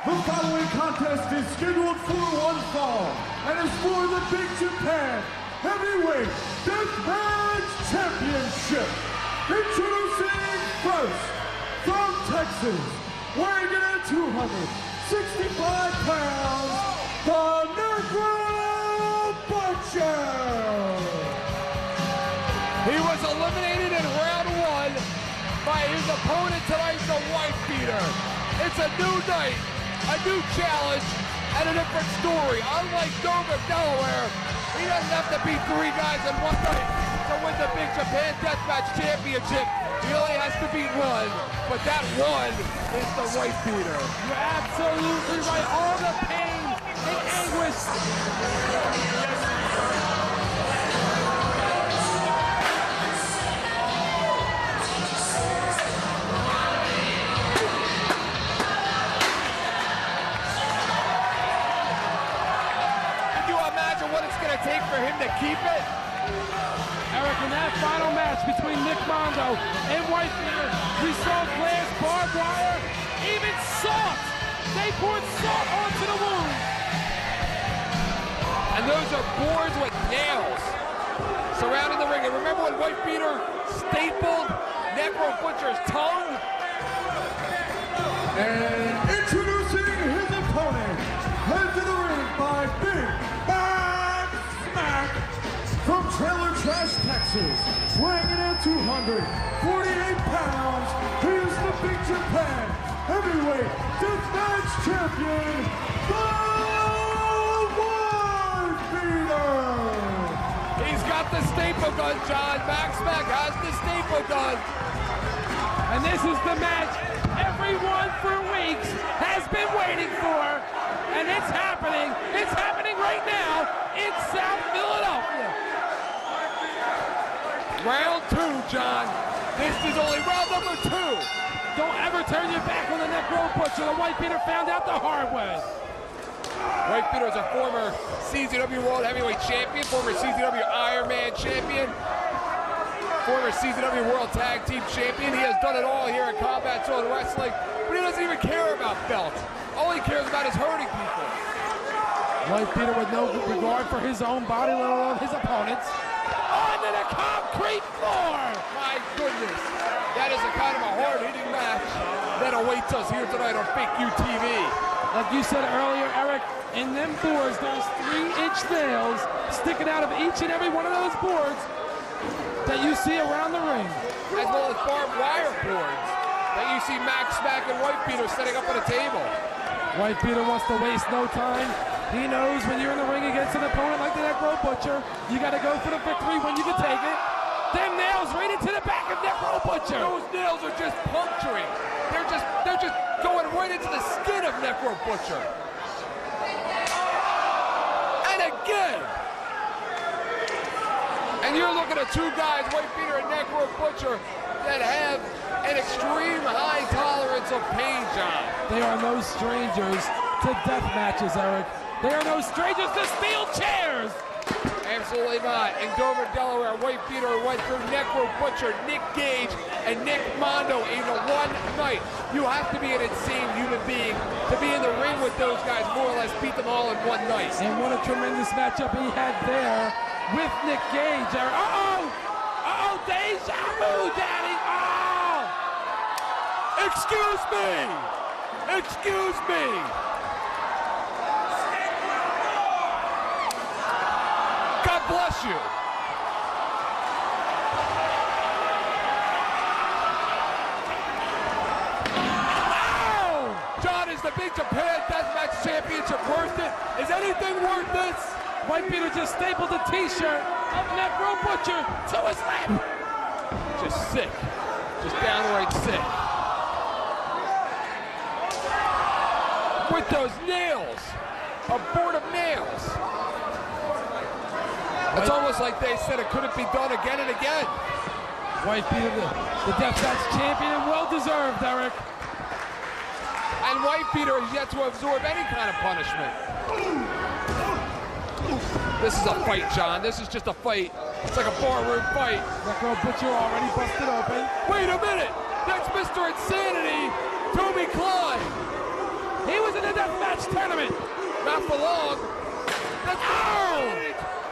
The following contest is scheduled for one fall and is for the Big Japan Heavyweight Deathmatch Championship. Introducing first, from Texas, weighing in at 265 pounds, the Necro Butcher. He was eliminated in round one by his opponent tonight, the Wifebeater. It's a new night, a new challenge, and a different story. Unlike Toby, Delaware, he doesn't have to beat three guys in one night to win the Big Japan Deathmatch Championship. He only has to beat one, but that one is the Wifebeater. You're absolutely right. All the pain and anguish. What it's going to take for him to keep it? Eric, in that final match between Mondo and Wifebeater, we saw glass, barbed wire, even salt. They poured salt onto the wound. And those are boards with nails surrounding the ring. And remember when Wifebeater stapled Necro Butcher's tongue? And introducing his opponent, head to the ring by Big from Trailer Trash, Texas, weighing in at 248 pounds, he is the Big Japan Heavyweight Deathmatch Champion, the Wifebeater! He's got the staple gun, John. Max Mac has the staple gun. And this is the match everyone for weeks has been waiting for. And it's happening. It's happening right now in South Philadelphia. Round two, John. This is only round number two. Don't ever turn your back on the Necro Butcher. The Wifebeater found out the hard way. Wifebeater is a former CZW World Heavyweight Champion, former CZW Iron Man Champion, former CZW World Tag Team Champion. He has done it all here in Combat Zone Wrestling, but he doesn't even care about belts. All he cares about is hurting people. Wifebeater with no regard for his own body, let alone his opponent's. Onto the concrete floor! My goodness, that is a kind of a hard-hitting match that awaits us here tonight on Fake U TV. Like you said earlier, Eric, in them boards, there's 3-inch nails sticking out of each and every one of those boards that you see around the ring. As well as barbed wire boards that you see Max Mac and Wifebeater setting up on a table. Wifebeater wants to waste no time. He knows when you're in the ring against an opponent like the Necro Butcher, you got to go for the victory when you can take it. Them nails right into the back of Necro Butcher. Those nails are just puncturing. They're just going right into the skin of Necro Butcher. And again. And you're looking at two guys, Wifebeater and Necro Butcher, that have an extreme high tolerance of pain, John. They are no strangers to death matches, Eric. They are no strangers to steel chairs. Absolutely not. In Dover, Delaware, Wifebeater went through Necro Butcher, Nick Gage, and Nick Mondo in one night. You have to be an insane human being to be in the ring with those guys, more or less beat them all in one night. And what a tremendous matchup he had there with Nick Gage. Uh-oh! Uh-oh, deja vu, Daddy! Oh! Excuse me! Excuse me! God bless you. Ow! John, is the Big Japan Deathmatch Championship worth it? Is anything worth this? Wifebeater just stapled a t-shirt of Necro Butcher to his lip. Just sick. Just downright sick. With those nails. A board of nails. It's almost like they said it couldn't be done again and again. Wifebeater, the Deathmatch Champion, and well-deserved, Eric. And Wifebeater is yet to absorb any kind of punishment. This is a fight, John. This is just a fight. It's like a barroom fight. Necro Butcher already busted open. Wait a minute! That's Mr. Insanity, Toby Klein. He was in the deathmatch tournament. Not for long.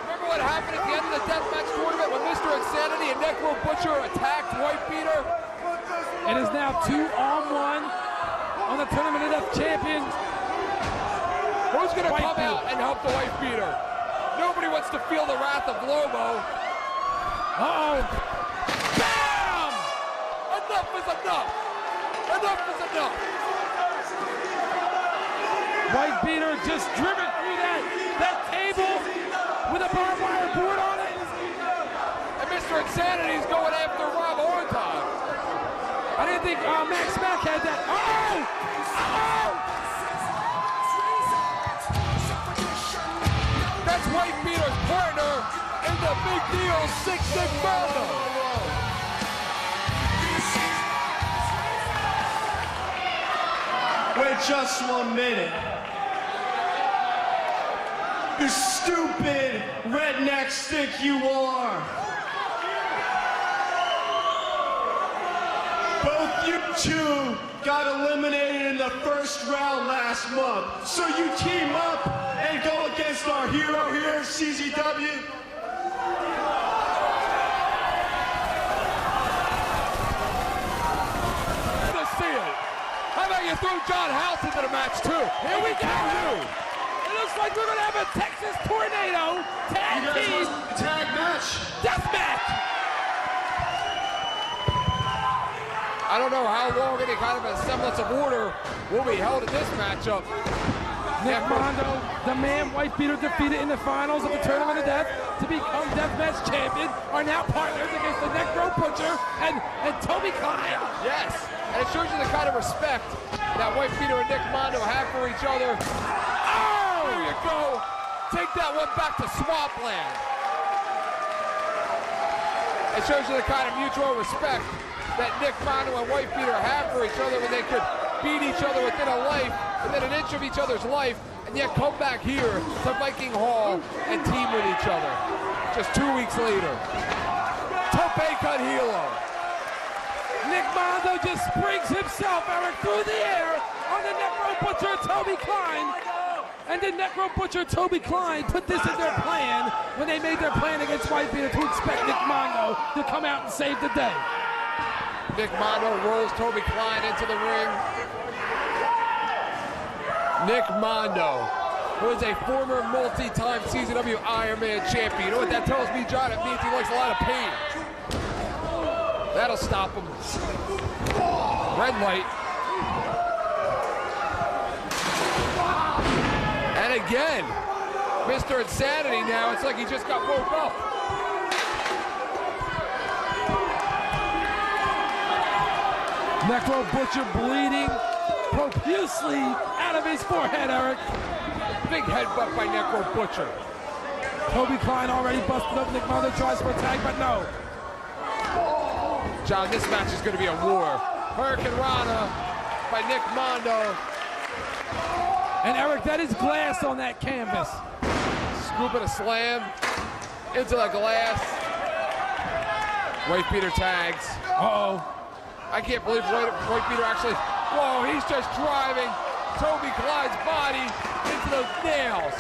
Remember what happened at the end of the deathmatch tournament when Mr. Insanity and Necro Butcher attacked Wifebeater? It is now 2-on-1 on the Tournament of Death champion. Who's going to come out and help the Wifebeater? Nobody wants to feel the wrath of Lobo. Bam! Enough is enough. Enough is enough. Wifebeater just driven through that table with a barbed wire board on it. And Mr. Insanity is going after Rob Orton. I didn't think Max Mack had that. That's Wifebeater's partner in the big deal, 6'6" Mondo. Wait just 1 minute. You stupid redneck stick you are. Both you two got eliminated in the first round last month. So you team up and go against our hero here, CZW. Let's see it. How about you throw John House into the match too? Here we go. It looks like we're gonna have a Texas Tornado tag team Tag match. death match. I don't know how long any kind of a semblance of order will be held in this matchup. Nick Mondo, the man Wifebeater defeated in the finals of the Tournament of Death to become Deathmatch champion, are now partners against the Necro Butcher and Toby Klein. Yes, and it shows you the kind of respect that Wifebeater and Nick Mondo have for each other. Oh, there you go. Take that one back to Swampland. It shows you the kind of mutual respect that Nick Mondo and Wifebeater have for each other when they could beat each other within a life, within an inch of each other's life, and yet come back here to Viking Hall and team with each other. Just 2 weeks later. Tope con hilo. Nick Mondo just springs himself, Eric, through the air on the Necro Butcher Toby Klein. And the Necro Butcher Toby Klein put this in their plan when they made their plan against Wifebeater to expect Nick Mondo to come out and save the day. Nick Mondo rolls Toby Klein into the ring. Nick Mondo, who is a former multi-time CZW Ironman champion. You know what that tells me, John? It means he likes a lot of pain. That'll stop him. Red light. And again, Mr. Insanity now, it's like he just got woke up. Necro Butcher bleeding profusely out of his forehead, Eric. Big headbutt by Necro Butcher. Toby Klein already busted up. Nick Mondo tries for a tag, but no. John, this match is going to be a war. Hurricane Rana by Nick Mondo. And Eric, that is glass on that canvas. Scooping a slam into the glass. Wifebeater tags. Uh-oh. I can't believe Wifebeater actually, whoa, he's just driving Toby Klein's body into those nails.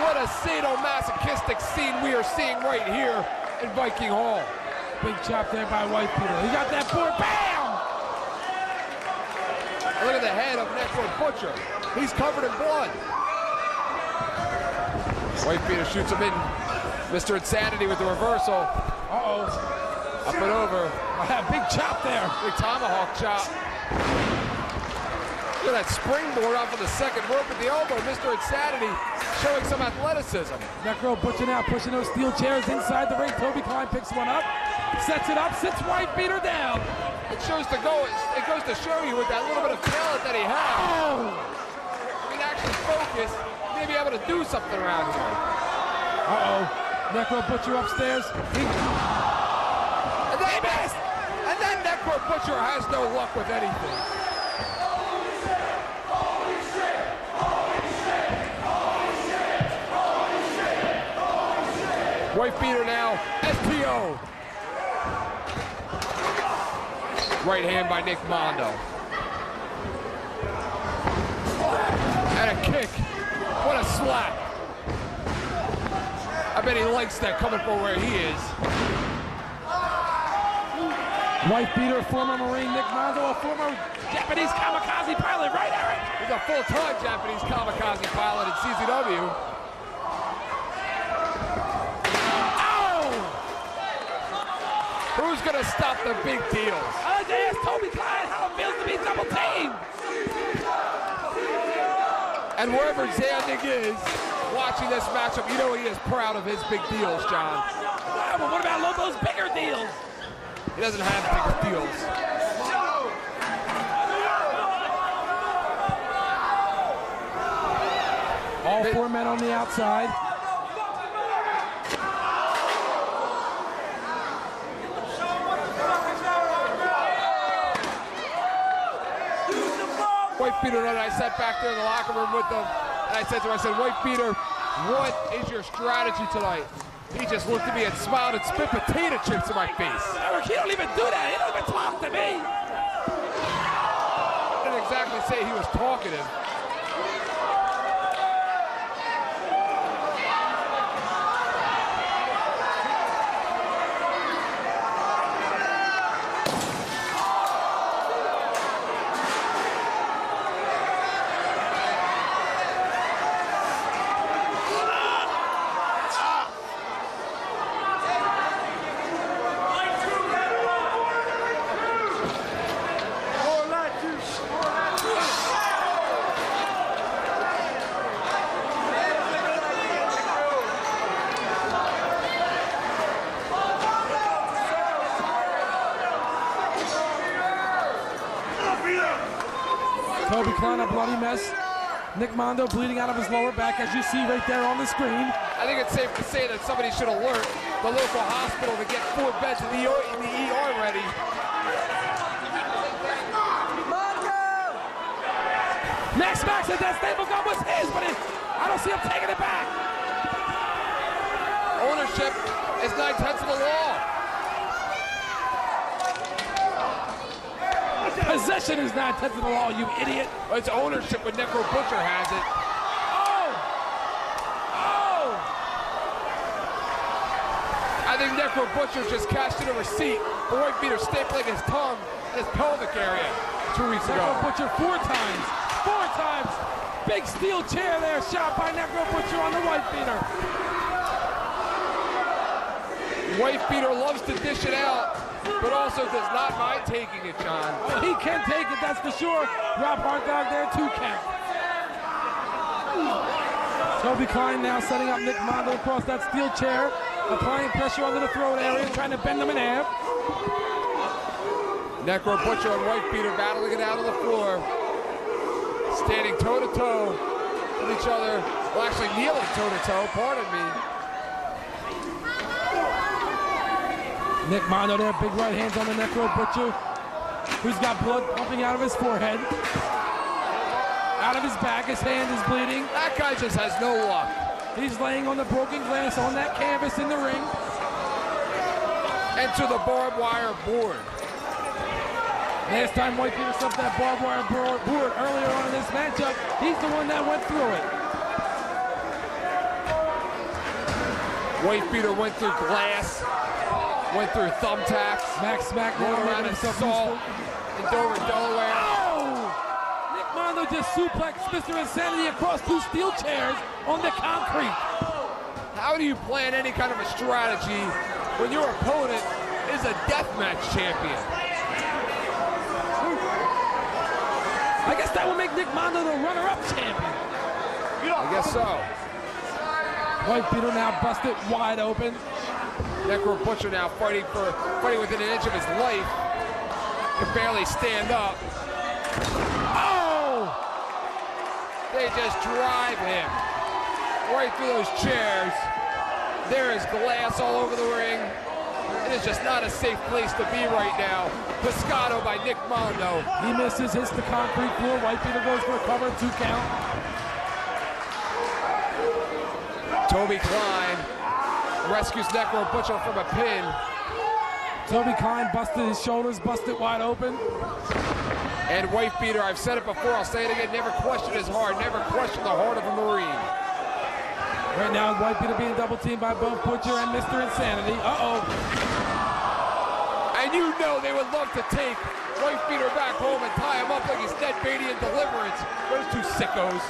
What a sadomasochistic scene we are seeing right here in Viking Hall. Big chop there by Wifebeater. He got that board, bam! Look at the head of Necro Butcher. He's covered in blood. Wifebeater shoots him in. Mr. Insanity with the reversal. Uh-oh. Up and over. Big chop there. Big tomahawk chop. Look at that springboard off of the second rope at the elbow. Mr. Insanity showing some athleticism. Necro Butcher now pushing those steel chairs inside the ring. Toby Klein picks one up, sets it up, sits Wifebeater down. It goes to show you with that little bit of talent that he has. Oh. He can actually focus, maybe able to do something around here. Uh-oh. Necro Butcher upstairs. And then Necro Butcher has no luck with anything. Wifebeater now, STO. Right hand by Nick Mondo. And a kick. What a slap. I bet he likes that coming from where he is. Wifebeater, former Marine Nick Mondo, a former Japanese kamikaze pilot, right, Eric? He's a full-time Japanese kamikaze pilot at CZW. Oh! Who's gonna stop the big deals? There's Toby Klein, how it feels to be double teamed. And wherever Zandig is watching this matchup, you know he is proud of his big deals, John. Wow, but what about Lobo's bigger deals? He doesn't have bigger deals. All four men on the outside. Wifebeater, and I sat back there in the locker room with them, and I said to him, I said, Wifebeater, what is your strategy tonight? He just looked at me and smiled and spit potato chips in my face. Eric, he don't even do that. He don't even talk to me. I didn't exactly say he was talkative. Toby Klein, a bloody mess. Nick Mondo bleeding out of his lower back, as you see right there on the screen. I think it's safe to say that somebody should alert the local hospital to get 4 beds in the ER ready. Max said that staple gun was his, but I don't see him taking it back. Ownership is 9/10 of the law. Possession is 9/10 of the law, you idiot. Well, it's ownership when Necro Butcher has it. Oh! Oh! I think Necro Butcher just cashed in a receipt for Wifebeater stapling his tongue in his pelvic area 2 weeks ago. Necro Butcher 4 times. 4 times. Big steel chair there, shot by Necro Butcher on the Wifebeater. Wifebeater loves to dish it out, but also does not mind taking it, John. Oh, he can take it, that's for sure. Rob Hartdog there, 2 count. Toby Klein now setting up Nick Mondo across that steel chair, applying pressure under the throat area, trying to bend him in half. Necro Butcher and Wifebeater battling it out on the floor, standing toe-to-toe with each other. Well, actually kneeling toe-to-toe, pardon me. Nick Mondo there, big right hands on the Necro Butcher, who's got blood pumping out of his forehead. Out of his back, his hand is bleeding. That guy just has no luck. He's laying on the broken glass on that canvas in the ring. Enter the barbed wire board. Last time Wifebeater stuffed that barbed wire board earlier on in this matchup, he's the one that went through it. Wifebeater went through glass, went through thumbtacks, Max Smack rolled around in salt in Dover, Delaware. Oh! Nick Mondo just suplexed Mr. Insanity across 2 steel chairs on the concrete. How do you plan any kind of a strategy when your opponent is a deathmatch champion? I guess that would make Nick Mondo the runner-up champion. I guess so. Wifebeater now busted wide open. Necro Butcher now fighting within an inch of his life. Can barely stand up. Oh! They just drive him right through those chairs. There is glass all over the ring. It is just not a safe place to be right now. Pescado by Nick Mondo. He misses, hits the concrete floor. Wifebeater goes for a cover, 2 count. Toby Klein rescues Necro Butcher from a pin. Toby Klein busted his shoulders, busted wide open. And Wifebeater, I've said it before, I'll say it again, never question his heart, never question the heart of a Marine. Right now, Wifebeater being double teamed by both Butcher and Mr. Insanity. Uh-oh. And you know they would love to take Wifebeater back home and tie him up like he's Ned Beatty in Deliverance. Those two sickos.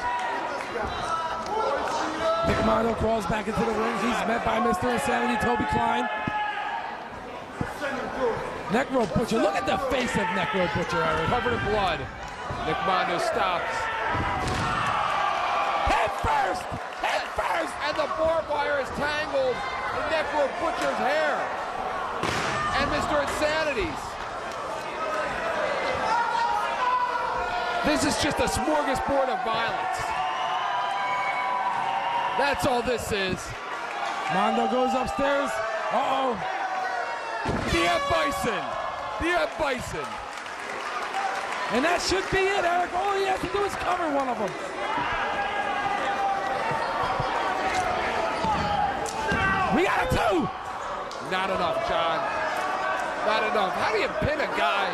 Mondo crawls back into the ring. He's met by Mr. Insanity, Toby Klein. Necro Butcher, look at the face of Necro Butcher, Eric. Covered in blood. Mondo stops. Head first! Head first! And the barbed wire is tangled in Necro Butcher's hair. And Mr. Insanity's. This is just a smorgasbord of violence. That's all this is. Mondo goes upstairs. Uh-oh. The F Bison. The F Bison. And that should be it, Eric. All he has to do is cover one of them. We got a 2. Not enough, John. Not enough. How do you pin a guy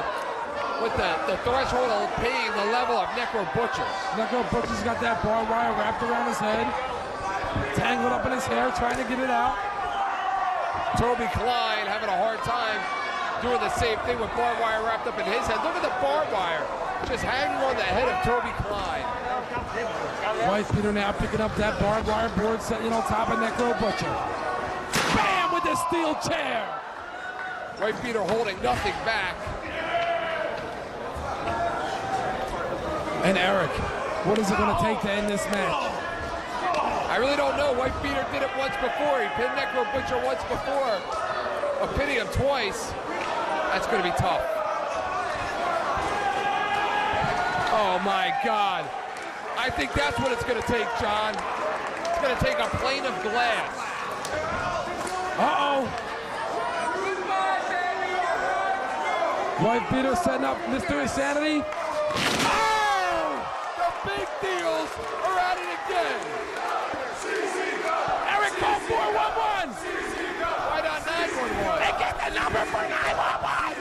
with the threshold of pain, the level of Necro Butcher? Necro Butcher's got that barbed wire wrapped around his head, tangled up in his hair, trying to get it out. Toby Klein having a hard time doing the same thing with barbed wire wrapped up in his head. Look at the barbed wire just hanging on the head of Toby Klein. Wifebeater now picking up that barbed wire board, setting it on top of Necro Butcher. Bam! With the steel chair. Wifebeater holding nothing back. And Eric, what is it going to take to end this match? I really don't know. Wifebeater did it once before. He pinned Necro Butcher once before. Pinning him twice. That's going to be tough. Oh my God. I think that's what it's going to take, John. It's going to take a plane of glass. Uh-oh. Wifebeater setting up Mr. Insanity. Oh! The big deals are at it again. Eric, call 411. Why not 911? They get the number for 911.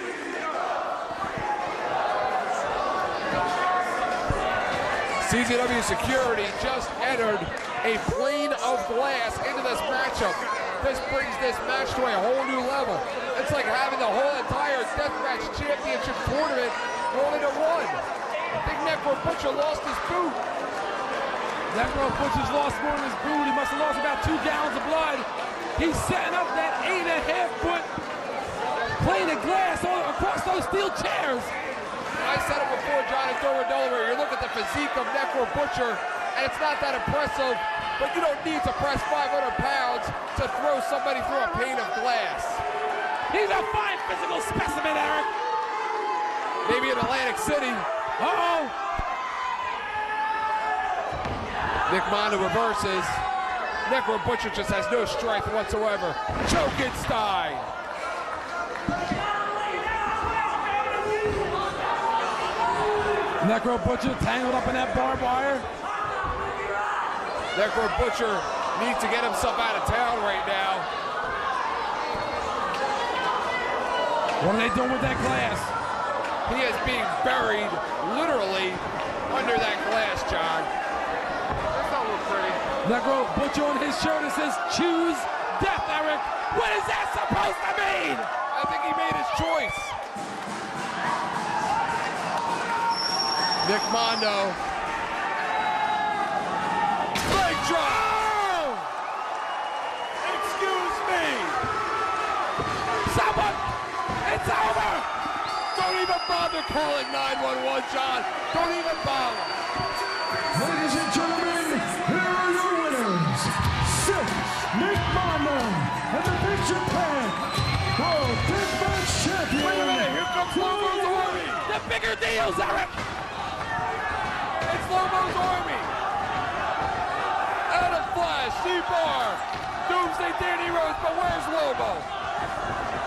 CZW Security just entered a plane of glass into this matchup. This brings this match to a whole new level. It's like having the whole entire Deathmatch Championship tournament rolled into one. Big Necro Butcher lost his boot. Necro Butcher's lost more than his boot. He must have lost about 2 gallons of blood. He's setting up that 8.5-foot plane of glass all across those steel chairs. I said it before, John, in Dover, Delaware. You look at the physique of Necro Butcher, and it's not that impressive, but you don't need to press 500 pounds to throw somebody through a pane of glass. He's a fine physical specimen, Eric. Maybe in Atlantic City. Uh-oh. Mondo reverses. Necro Butcher just has no strength whatsoever. Chokenstein. Necro Butcher tangled up in that barbed wire. Necro Butcher needs to get himself out of town right now. What are they doing with that glass? He is being buried, literally, under that glass, John. That's not look pretty. Necro Butcher on his shirt, it says, choose death, Eric. What is that supposed to mean? I think he made his choice. Mondo. Leg drop. Oh! Excuse me. Someone, it's over. Don't even bother calling 911, John. Don't even bother. Ladies and gentlemen, here are your winners. Mondo and the Big Japan World Deathmatch Champion. Wait a minute, here comes Lobo's Army. The bigger deals, Eric. It's Lobo's Army. Out of Flash, C-Bar, Doomsday Danny Rose, but where's Lobo?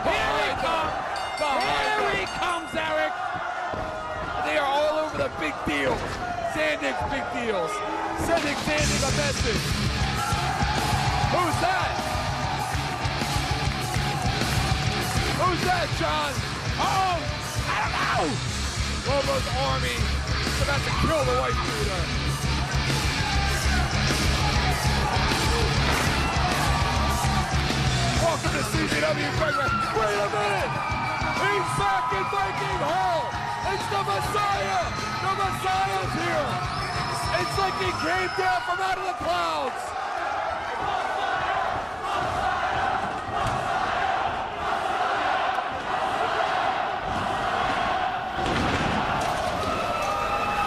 Here he comes. Here he comes, Eric. They are all over the big deals. Sandick's big deals. Sending Sandick a message. Who's that? Who's that, John? Oh, I don't know. Lobo's army is about to kill the Wifebeater. Welcome to CZW Fightful. Wait a minute! He's back in Viking Hall! It's the Messiah! The Messiah's here! It's like he came down from out of the clouds!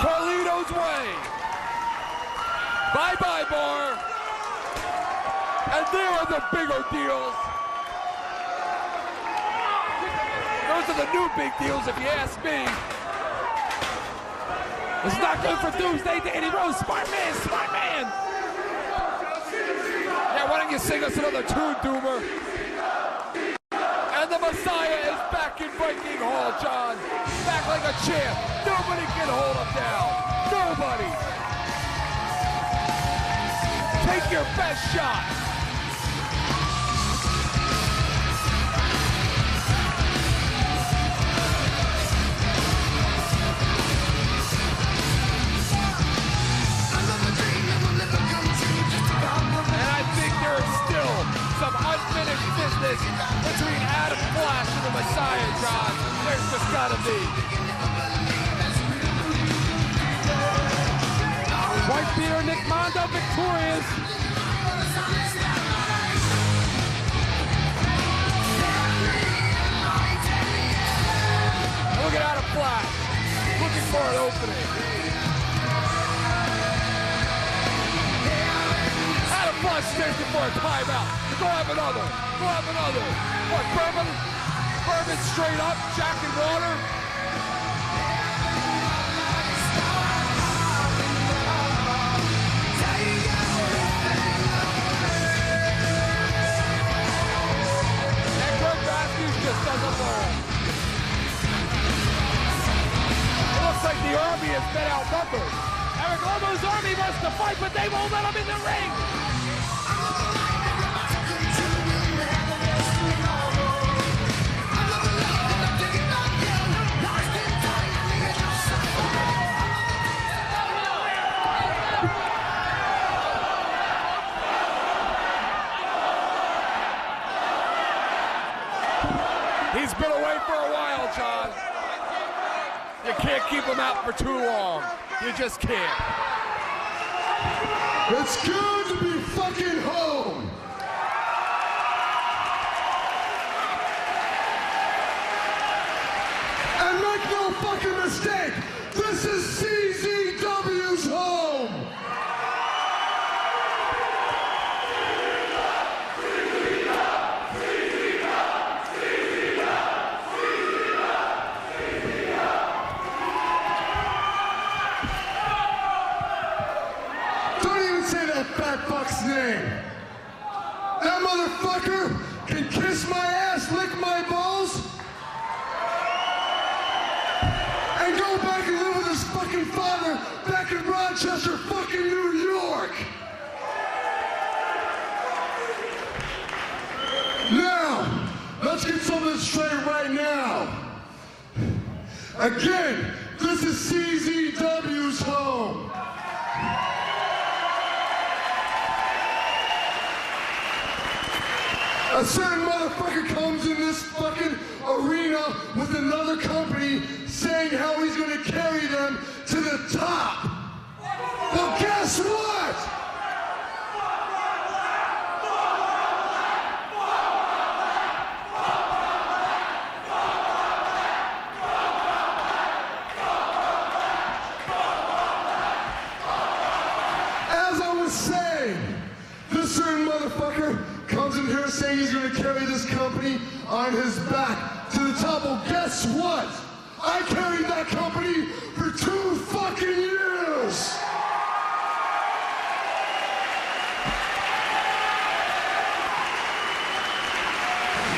Carlito's way! Bye-bye, bar! And there are the bigger deals! Those are the new big deals, if you ask me. It's not good for Doomsday, Danny Rose. Smart man, smart man. Yeah, why don't you sing us another tune, Doomer? And the Messiah is back in Viking Hall, John. Back like a champ. Nobody can hold him down. Nobody. Take your best shot. Some unfinished business between Adam Flash and the Messiah, John. There's just gotta be. Wifebeater Nick Mondo victorious. Look at Adam Flash, looking for an opening. Adam Flash searching for a timeout. Go have another. Go have another. What, bourbon? Bourbon straight up, Jack and water? And Greg Matthews just doesn't learn. It looks like the Army has been outnumbered. Eric Lobo's army wants to fight, but they won't let him in the ring. He's been away for a while, John. You can't keep him out for too long. You just can't. It's good to be fucking home. And make no fucking mistake, this is CZW's home. Fat fuck's name. That motherfucker can kiss my ass, lick my balls, and go back and live with his fucking father back in Rochester, fucking New York. Now, let's get something straight right now. Again, this is CZW's home. A certain motherfucker comes in this fucking arena with another company saying how he's gonna carry them to the top. Well, guess what? As I was saying, this certain motherfucker comes in here saying he's going to carry this company on his back to the top. Well, guess what? I carried that company for 2 fucking years.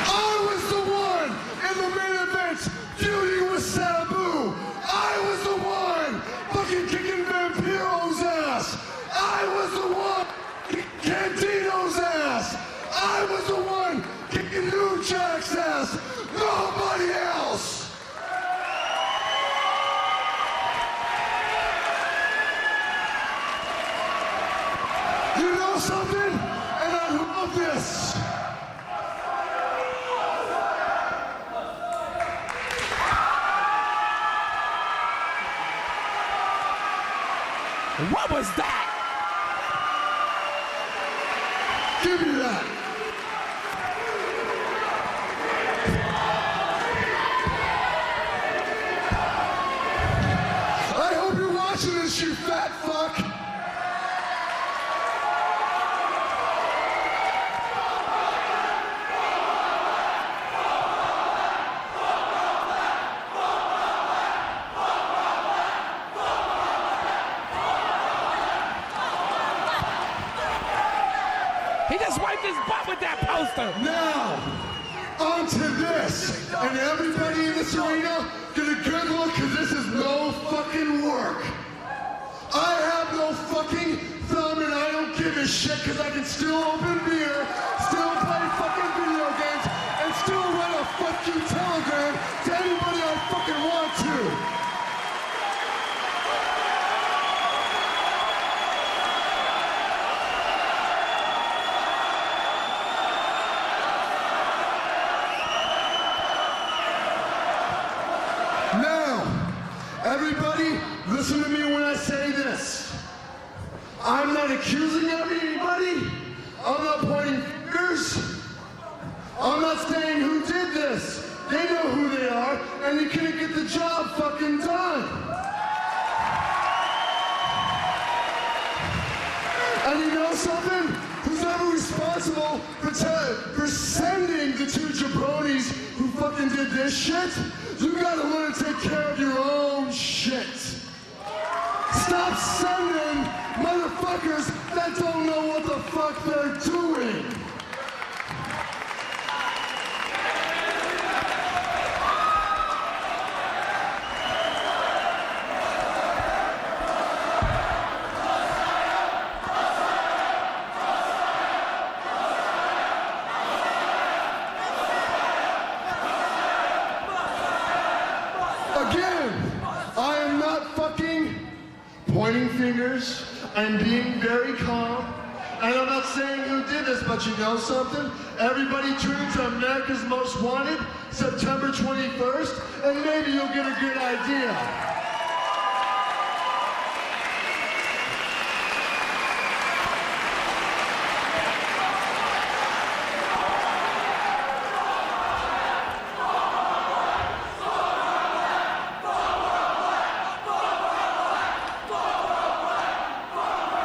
I was the one in the main event feuding with Sabu. I was the one fucking kicking Vampiro's ass. I was the one kicking Cantino's ass. I was the one kicking New Jack's ass. Nobody else. know something? And I love this. What was that? Give me that. I hope you're watching this, you fat fuck. He just wiped his butt with that poster. Now, on to this. And everybody in this arena, get a good look, because this is no fucking work. I have no fucking thumb, and I don't give a shit, because I can still open beer, still play fucking video games, and still write a fuck you telegram to anybody I fucking want to. Everybody, listen to me when I say this. I'm not accusing anybody. I'm not pointing fingers. I'm not saying who did this. They know who they are, and they couldn't get the job fucking done. And you know something? Who's ever responsible for sending the two jabronis who fucking did this shit? You gotta learn to take care of your own shit. Stop sending motherfuckers that don't know what the fuck they're doing. Again, I am not fucking pointing fingers. I'm being very calm. And I'm not saying who did this, but you know something? Everybody tune into America's Most Wanted, September 21st, and maybe you'll get a good idea.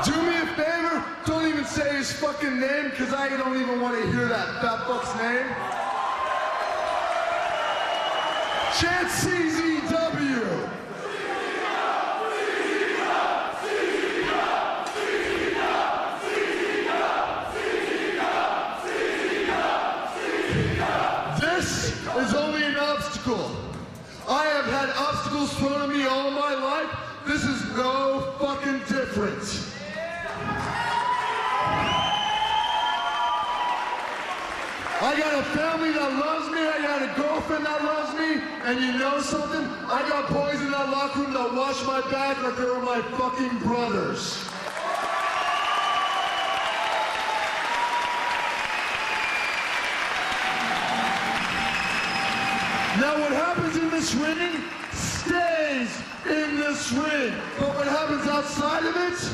Do me a favor, don't even say his fucking name, because I don't even want to hear that fat fuck's name. Chant CZW. This is only an obstacle. I have had obstacles thrown at me all my life. This is no fucking different. I got a family that loves me, I got a girlfriend that loves me, and you know something? I got boys in that locker room that watch my back like they were my fucking brothers. Now what happens in this ring stays in this ring, but what happens outside of it?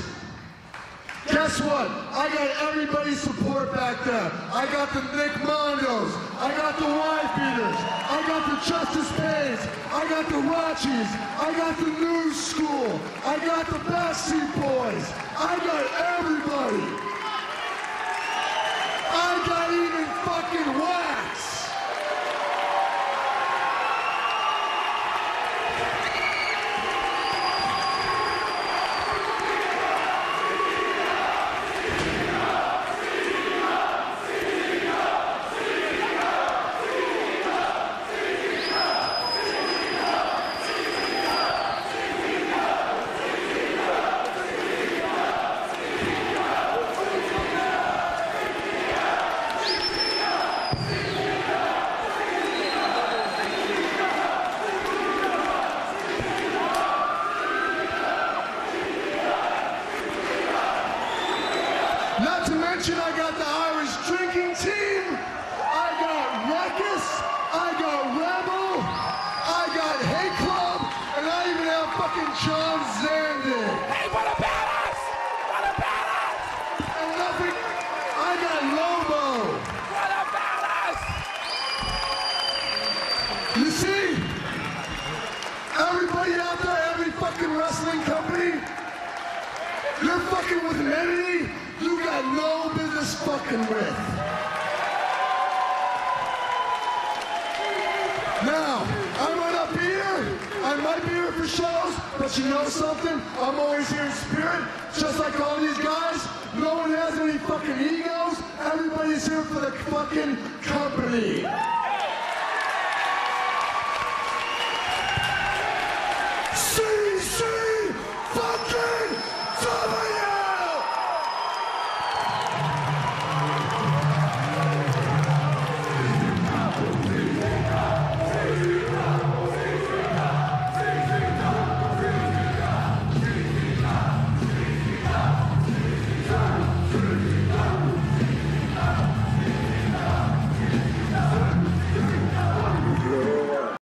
Guess what? I got everybody's support back there. I got the Nick Mondos. I got the Wifebeaters. I got the Justice Pays. I got the Rachis. I got the New School. I got the Backstreet Boys. I got everybody. I got even fucking Wax. Not to mention I got the Irish drinking team. I got Ruckus. I got Rebel. I got Hate Club. And I even have fucking John Zandon. Hey, what about us? What about us? And nothing. I got Lobo. What about us? You see? Everybody out there, every fucking wrestling company, you're fucking with an entity you got no business fucking with. Now, I might not be here, I might be here for shows, but you know something? I'm always here in spirit, just like all these guys. No one has any fucking egos. Everybody's here for the fucking company.